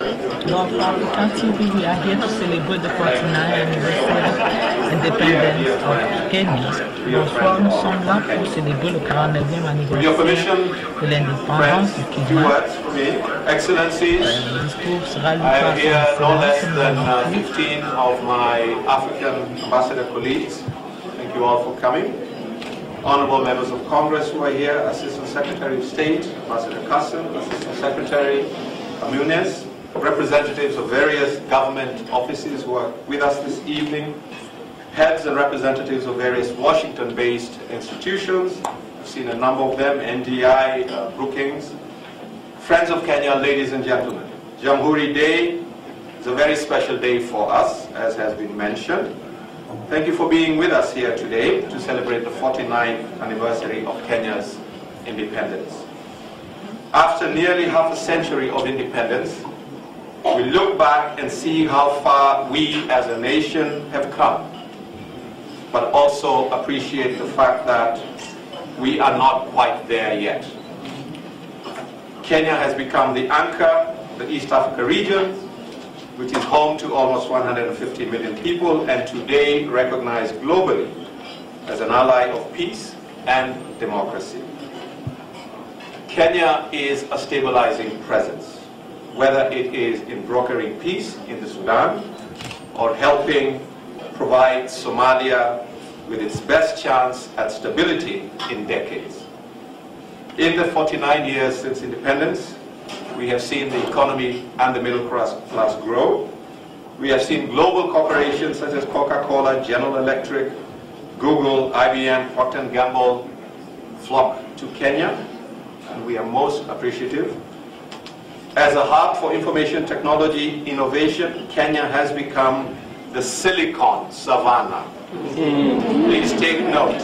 Lord African TV, we are here to celebrate the 49th anniversary indépendance of Kenya. Bonsoir, nous sommes là pour célébrer le 49e anniversaire de l'indépendance du Kenya. Excellencies, I have here no less than 15 of my African ambassador colleagues. Thank you all for coming. Honorable members of Congress who are here, Assistant Secretary of State, Ambassador Kassim, Assistant Secretary Amunes, representatives of various government offices who are with us this evening, heads and representatives of various Washington-based institutions. I've seen a number of them, NDI, Brookings. Friends of Kenya, ladies and gentlemen, Jamhuri Day is a very special day for us, as has been mentioned. Thank you for being with us here today to celebrate the 49th anniversary of Kenya's independence. After nearly half a century of independence, we look back and see how far we as a nation have come, but also appreciate the fact that we are not quite there yet. Kenya has become the anchor of the East Africa region, which is home to almost 150 million people and today recognized globally as an ally of peace and democracy. Kenya is a stabilizing presence, whether it is in brokering peace in the Sudan or helping provide Somalia with its best chance at stability in decades. In the 49 years since independence, we have seen the economy and the middle class grow. We have seen global corporations such as Coca-Cola, General Electric, Google, IBM, Procter & Gamble flock to Kenya, and we are most appreciative. As a hub for information technology innovation, Kenya has become the Silicon Savannah. Please take note.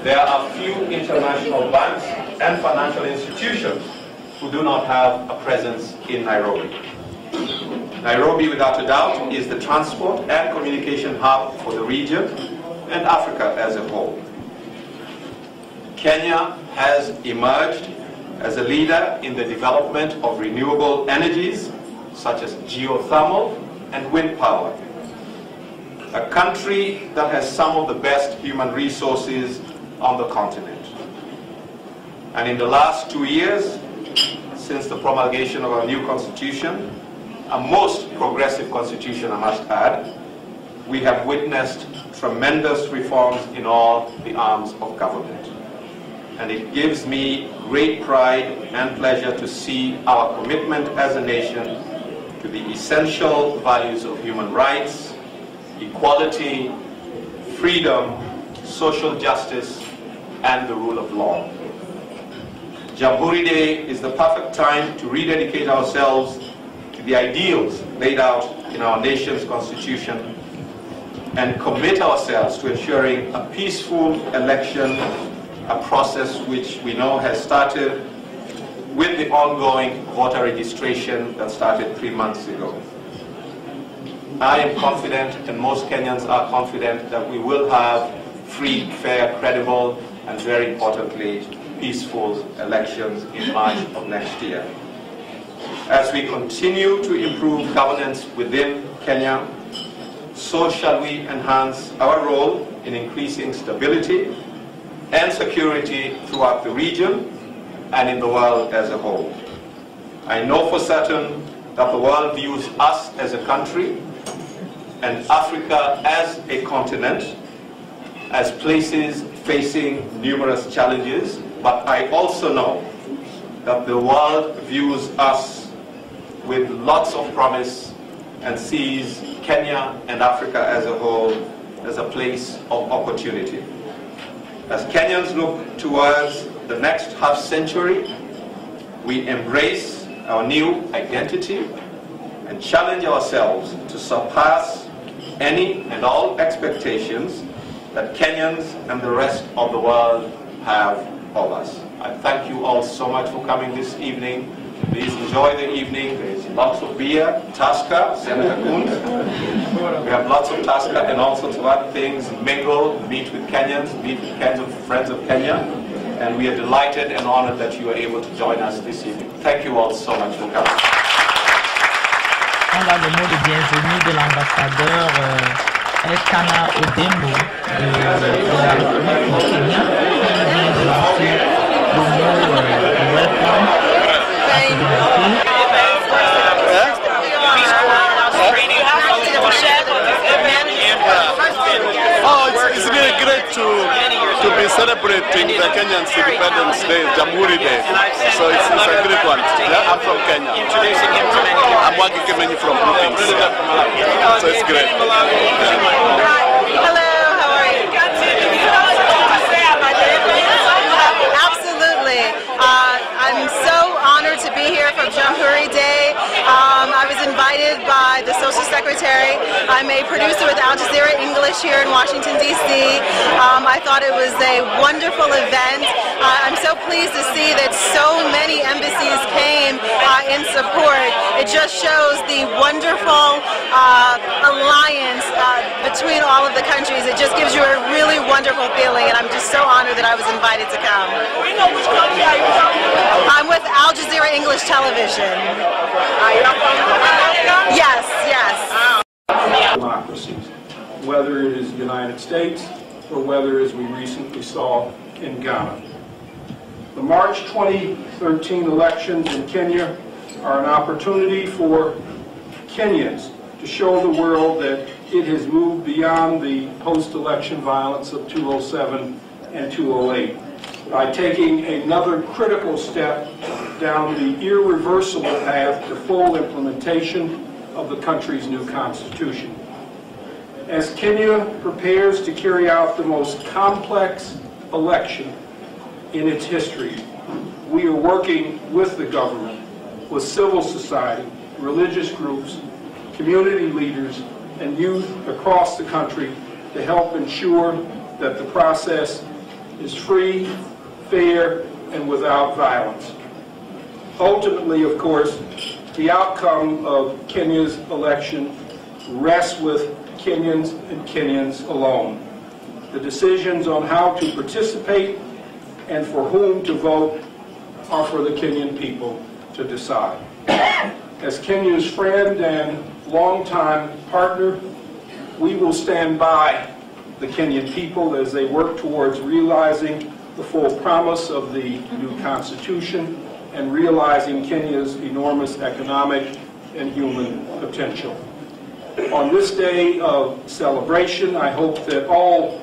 There are few international banks and financial institutions who do not have a presence in Nairobi. Nairobi, without a doubt, is the transport and communication hub for the region and Africa as a whole. Kenya has emerged as a leader in the development of renewable energies such as geothermal and wind power. A country that has some of the best human resources on the continent. And in the last 2 years, since the promulgation of our new constitution, a most progressive constitution, I must add, we have witnessed tremendous reforms in all the arms of government. And it gives me great pride and pleasure to see our commitment as a nation to the essential values of human rights, equality, freedom, social justice, and the rule of law. Jamhuri Day is the perfect time to rededicate ourselves to the ideals laid out in our nation's constitution and commit ourselves to ensuring a peaceful election, a process which we know has started with the ongoing voter registration that started 3 months ago. I am confident, and most Kenyans are confident, that we will have free, fair, credible, and very importantly, peaceful elections in March of next year. As we continue to improve governance within Kenya, so shall we enhance our role in increasing stability and security throughout the region and in the world as a whole. I know for certain that the world views us as a country and Africa as a continent as places facing numerous challenges, but I also know that the world views us with lots of promise and sees Kenya and Africa as a whole as a place of opportunity. As Kenyans look towards the next half century, we embrace our new identity and challenge ourselves to surpass any and all expectations that Kenyans and the rest of the world have of us. I thank you all so much for coming this evening. Please enjoy the evening. There's lots of beer, Tusker, Senator Coons. We have lots of Tusker and all sorts of other things. Mingle, meet with Kenyans, meet with friends of Kenya. And we are delighted and honored that you are able to join us this evening. Thank you all so much for coming. On a le mot de bienvenue de l'ambassadeur Elkana Odembo de la République du Kenya, qui vient de lancer le mot welcome. It's really great to be celebrating the Kenyan's Independence Day, Jamhuri Day. So it's a great one. Yeah, I'm from Kenya. Introducing him to many. I'm working Kenya from Brookings. So it's great. Hello, how are you? Absolutely. I'm so honored to be here for Jamhuri Day. I was invited by the Social Secretary. I'm a producer with Al Jazeera English here in Washington, D.C. I thought it was a wonderful event. I'm so pleased to see that so many embassies came in support. It just shows the wonderful alliance between all of the countries. It just gives you a really wonderful feeling, and I'm just so honored that I was invited to come. We know which country are you from? I'm with Al Jazeera English Television. Yes, yes. Democracies, whether it is the United States or whether, as we recently saw, in Ghana. The March 2013 elections in Kenya are an opportunity for Kenyans to show the world that it has moved beyond the post-election violence of 2007 and 2008 by taking another critical step down the irreversible path to full implementation of the country's new constitution. As Kenya prepares to carry out the most complex election in its history, we are working with the government, with civil society, religious groups, community leaders, and youth across the country to help ensure that the process is free, fair, and without violence. Ultimately, of course, the outcome of Kenya's election rests with Kenyans and Kenyans alone. The decisions on how to participate and for whom to vote are for the Kenyan people to decide. As Kenya's friend and longtime partner, we will stand by the Kenyan people as they work towards realizing the full promise of the new constitution and realizing Kenya's enormous economic and human potential. On this day of celebration, I hope that all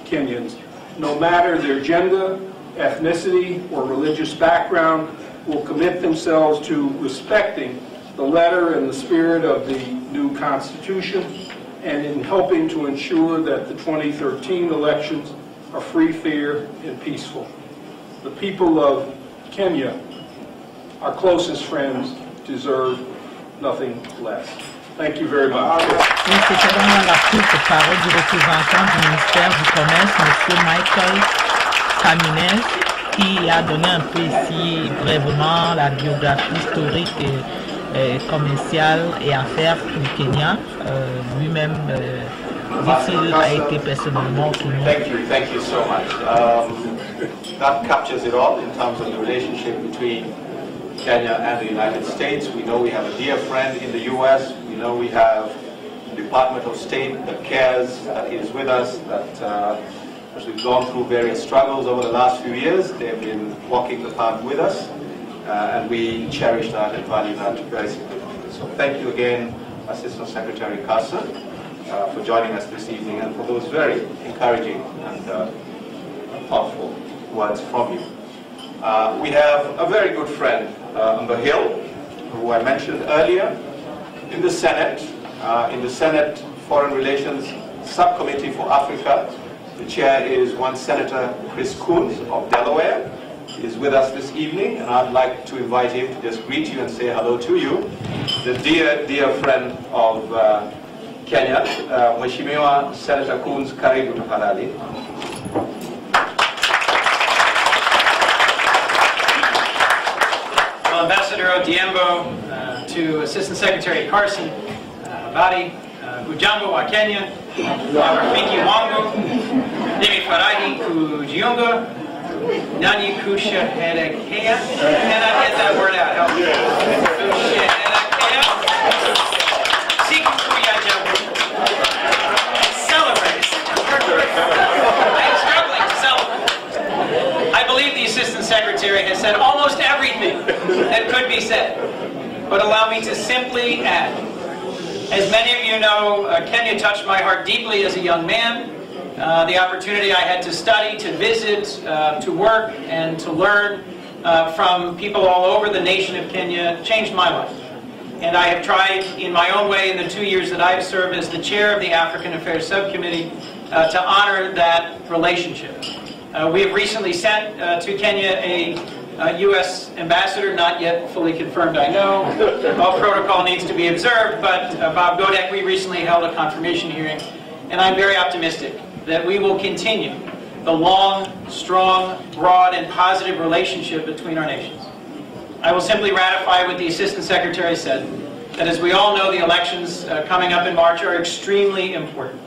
Kenyans, no matter their gender, ethnicity, or religious background, will commit themselves to respecting the letter and the spirit of the new Constitution and in helping to ensure that the 2013 elections are free, fair, and peaceful. The people of Kenya, our closest friends, deserve nothing less. Thank you very much. Oui, c'était vraiment la courte parole du représentant du ministère du Commerce, M. Michael Kaminez, qui a donné un peu ici brièvement la biographie historique et commerciale et affaires du Kenya. Lui-même, dit-il, a été personnellement au Kenya. Thank you so much. That captures it all in terms of the relationship between Kenya and the United States. We know we have a dear friend in the U.S. We know we have the Department of State that cares, that is with us, that as we've gone through various struggles over the last few years, they've been walking the path with us, and we cherish that and value that very significantly. So thank you again, Assistant Secretary Carson, for joining us this evening and for those very encouraging and thoughtful words from you. We have a very good friend on the Hill, who I mentioned earlier, in the Senate Foreign Relations Subcommittee for Africa. The chair is one Senator Chris Coons of Delaware. He is with us this evening, and I'd like to invite him to just greet you and say hello to you. The dear friend of Kenya, Mheshimiwa Senator Coons, karibu tafadhali. Well, Ambassador, Ambassador Diembo, to Assistant Secretary Carson, Abadi, Hujambo wa Kenya, Rafiki wangu, Nimi Farahi kujiunga, Nani kusherehekea. Can I get that word out? Help me. Kusherehekea. Sikukuu ya Jamhuri. Celebrate. I'm struggling to celebrate. I believe the Assistant Secretary has said almost everything that could be said. But allow me to simply add, as many of you know, Kenya touched my heart deeply as a young man. The opportunity I had to study, to visit, to work, and to learn from people all over the nation of Kenya changed my life. And I have tried in my own way in the 2 years that I've served as the chair of the African Affairs Subcommittee to honor that relationship. We have recently sent to Kenya a U.S. ambassador, not yet fully confirmed, I know. All protocol needs to be observed, but Bob Godek, we recently held a confirmation hearing, and I'm very optimistic that we will continue the long, strong, broad, and positive relationship between our nations. I will simply ratify what the Assistant Secretary said, that as we all know, the elections coming up in March are extremely important.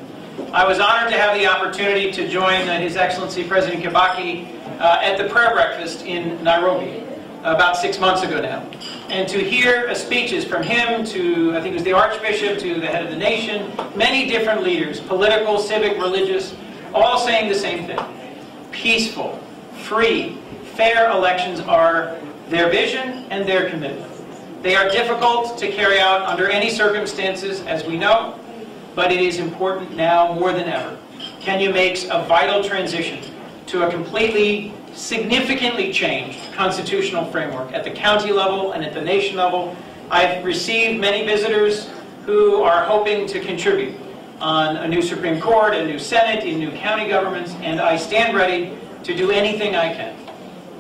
I was honored to have the opportunity to join His Excellency President Kibaki at the prayer breakfast in Nairobi about 6 months ago now, and to hear speeches from him to, I think it was the Archbishop, to the head of the nation, many different leaders, political, civic, religious, all saying the same thing. Peaceful, free, fair elections are their vision and their commitment. They are difficult to carry out under any circumstances, as we know, but it is important now more than ever. Kenya makes a vital transition to a completely, significantly changed constitutional framework at the county level and at the nation level. I've received many visitors who are hoping to contribute on a new Supreme Court, a new Senate, in new county governments, and I stand ready to do anything I can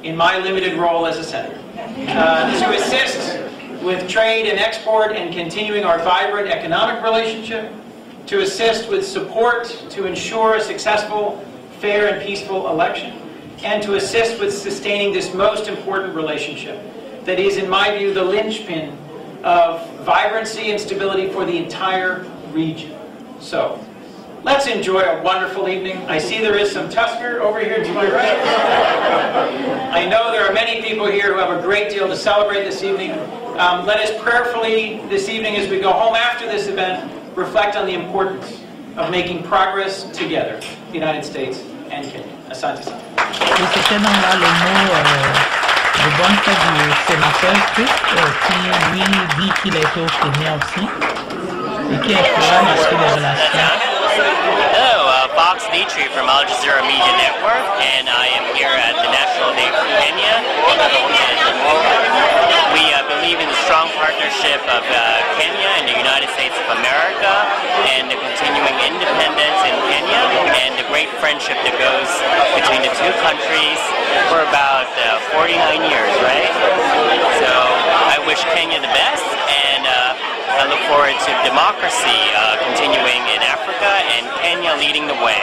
in my limited role as a senator to assist with trade and export and continuing our vibrant economic relationship, to assist with support to ensure a successful, fair and peaceful election, and to assist with sustaining this most important relationship that is, in my view, the linchpin of vibrancy and stability for the entire region. So, let's enjoy a wonderful evening. I see there is some Tusker over here to my right. I know there are many people here who have a great deal to celebrate this evening. Let us prayerfully this evening, as we go home after this event, reflect on the importance of making progress together, the United States and Kenya. Asante sana. C'était dans là le mot de bonne fête du sénateur Chris, qui lui dit qu'il a été au Kenya aussi et qui explore sur les relations. Hello, Fox Dietry from Al Jazeera Media Network, and I am here at the National Day for Kenya. We believe in the strong partnership of Kenya and the United States of America, and the continuing independence in Kenya, and the great friendship that goes between the two countries for about 49 years, right? So I wish Kenya the best, and I look forward to democracy continuing in Africa and Kenya leading the way.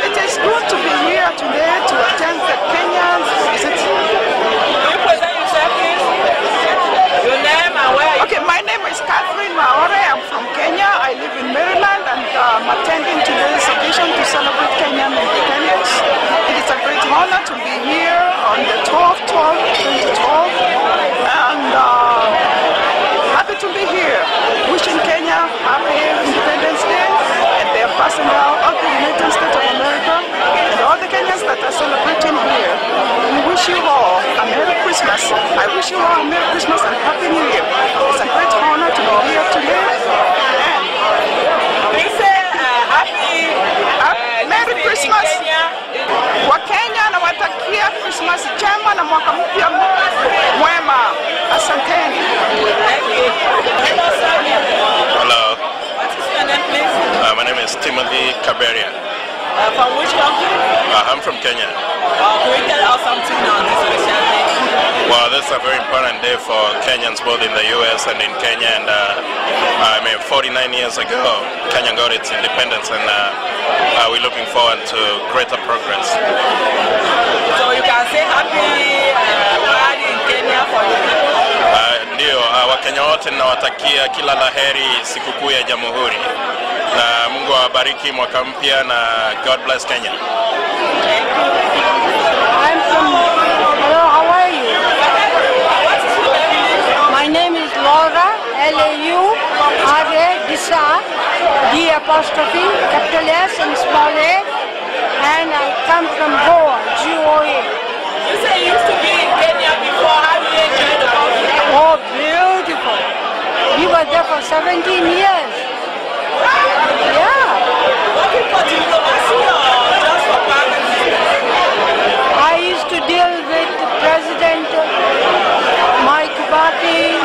It is good to be here today to attend the Kenyan visit. Can you present yourself, please? Your name and where are you? Okay, my name is Catherine Maore. I'm from Kenya. I live in Maryland, and I'm attending today's occasion to celebrate Kenyan independence. It is a great honor to be here on the 2012, and happy to be here. Wishing Kenya happy Independence Day, and their personnel of the United States of America, and all the Kenyans that are celebrating here. We wish you all a Merry Christmas. I wish you all a Merry Christmas and Happy New Year. It's a great honor to be here today. And We say happy Merry Christmas. Wakenya nawatakia Christmas njema na mwaka mpya mwema. Asanteni. Thank you. Hello, sir. Hello, What is your name, please? my name is Timothy Kaberia. From which country? I'm from Kenya. Can you tell us something on this special day? Well, this is a very important day for Kenyans both in the US and in Kenya, and 49 years ago Kenya got its independence, and we're looking forward to greater progress. So you can say happy party in Kenya Wakenya wote ninawatakia kila laheri sikukuu ya Jamhuri, na Mungu awabariki mwaka mpya, na God bless Kenya. Hello, how are you? My name is Laura, L-A-U-R-A, Disa, D apostrophe, capital S and small a, and I come from Goa, G-O-A. You say you used to be in Kenya before. How do you enjoy the country? Oh, beautiful. We were there for 17 years. Yeah. Working for diplomacy or just for private? I used to deal with President Mike Kibaki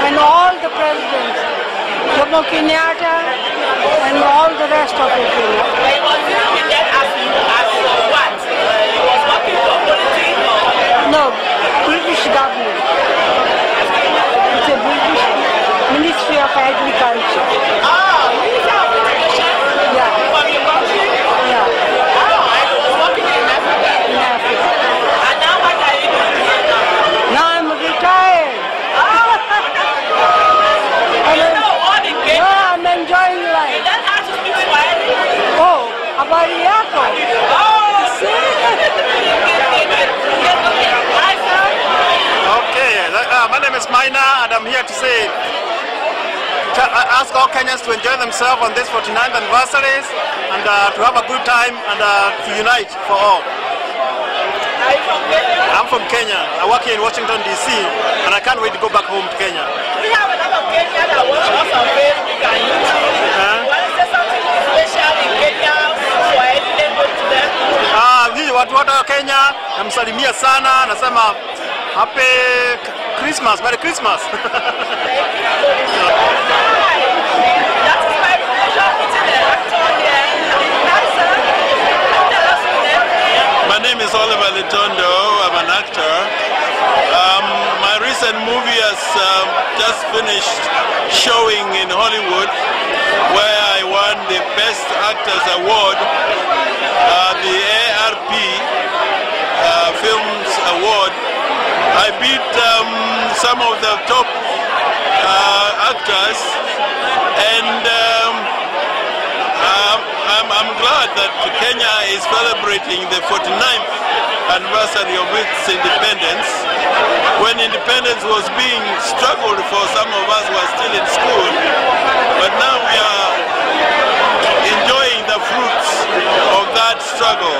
and all the presidents, Jomo Kenyatta and all the rest of it. He was in there as what? He was working for politics or? No, British government. It's a British Ministry of Agriculture. Oh, Ministry of Agriculture? Yeah. From your country? Yeah. Oh, and he was working in Africa? In Africa. And now what are you doing here now? Now I'm retired. You know what in Kenya? No, I'm enjoying life. You don't have to speak Swahili. Oh, habari yako? Oh, see? Hi, sir. Okay, my name is Maina, and I'm here to say, ask all Kenyans to enjoy themselves on this 49th anniversaries, and to have a good time, and to unite for all. Are you from Kenya? I'm from Kenya. I work here in Washington, D.C., and I can't wait to go back home to Kenya. We have a lot of Kenyans that watch us on Facebook and YouTube. You want to say something special in Kenya for any language to them? Hii watu wote wa Kenya namsalimia sana, nasema Happy Christmas, Merry Christmas. That is my pleasure meeting the actor here. Hi, sir. Tell us your name. My name is Oliver Litondo. I'm an actor. My recent movie has just finished showing in Hollywood, where I won the Best Actors Award, the ARP Films Award. I beat some of the top actors, and I'm glad that Kenya is celebrating the 49th anniversary of its independence. When independence was being struggled for, some of us were still in school, but now we are enjoying the fruits of that struggle.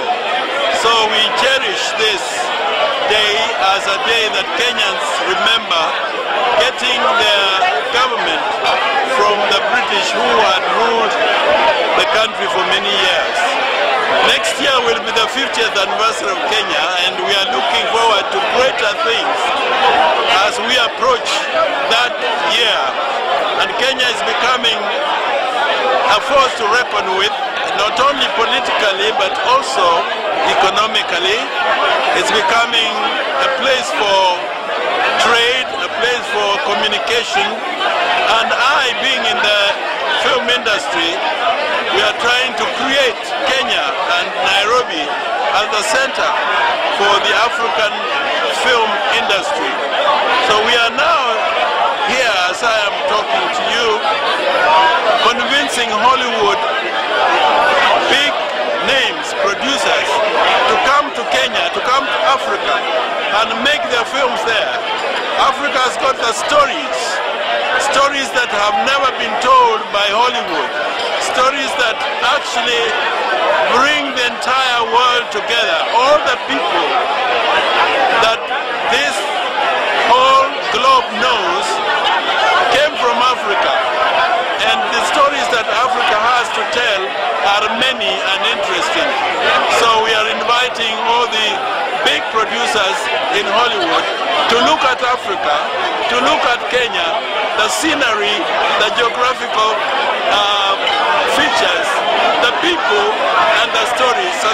So we cherish this day as a day that Kenyans remember getting their government from the British, who had ruled the country for many years. Next year will be the 50th anniversary of Kenya, and we are looking forward to greater things as we approach that year. And Kenya is becoming a force to reckon with, not only politically but also economically. It's becoming a place for trade, a place for communication, and I, being in the film industry, we are trying to create Kenya and Nairobi as the center for the African film industry. So we are now here, as I am talking to you, convincing Hollywood, big names, producers, to come to Kenya, to come to Africa and make their films there. Africa has got the stories that have never been told by Hollywood, stories that actually bring the entire world together. All the people that this whole globe knows came from Africa, and the stories that Africa has to tell are many and interesting. So we are inviting all the big producers in Hollywood to look at Africa, to look at Kenya, the scenery, the geographical features, the people and the stories, so